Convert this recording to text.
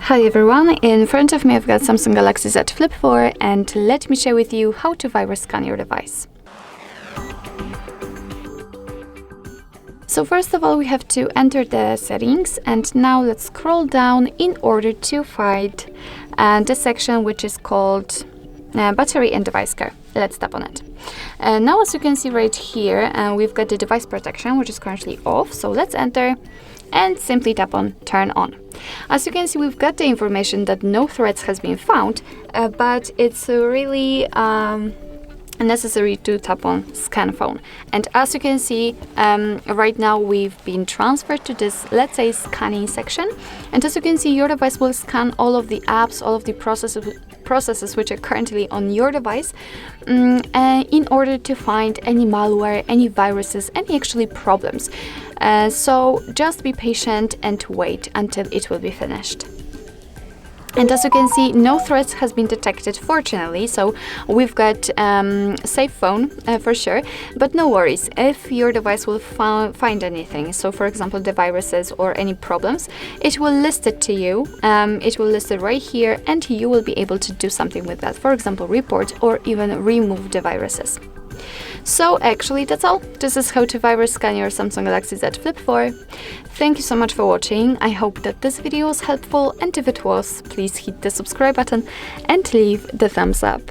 Hi everyone, in front of me I've got Samsung Galaxy Z Flip4 and let me share with you how to virus scan your device. So first of all we have to enter the settings, and now let's scroll down in order to find the section which is called battery and device care. Let's tap on it. Now as you can see right here, we've got the device protection which is currently off, so let's enter and simply tap on turn on. As you can see, we've got the information that no threats has been found, but it's really necessary to tap on scan phone. And as you can see, right now we've been transferred to this, let's say, scanning section. And as you can see, your device will scan all of the apps, all of the processes which are currently on your device in order to find any malware, any viruses, any actually problems. So just be patient and wait until it will be finished. And as you can see, no threats has been detected, fortunately, so we've got safe phone for sure. But no worries, if your device will find anything, so for example the viruses or any problems, it will list it to you, it will list it right here, and you will be able to do something with that, for example report or even remove the viruses. So actually that's all. This is how to virus scan your Samsung Galaxy Z Flip4. Thank you so much for watching. I hope that this video was helpful, and if it was, please hit the subscribe button and leave the thumbs up.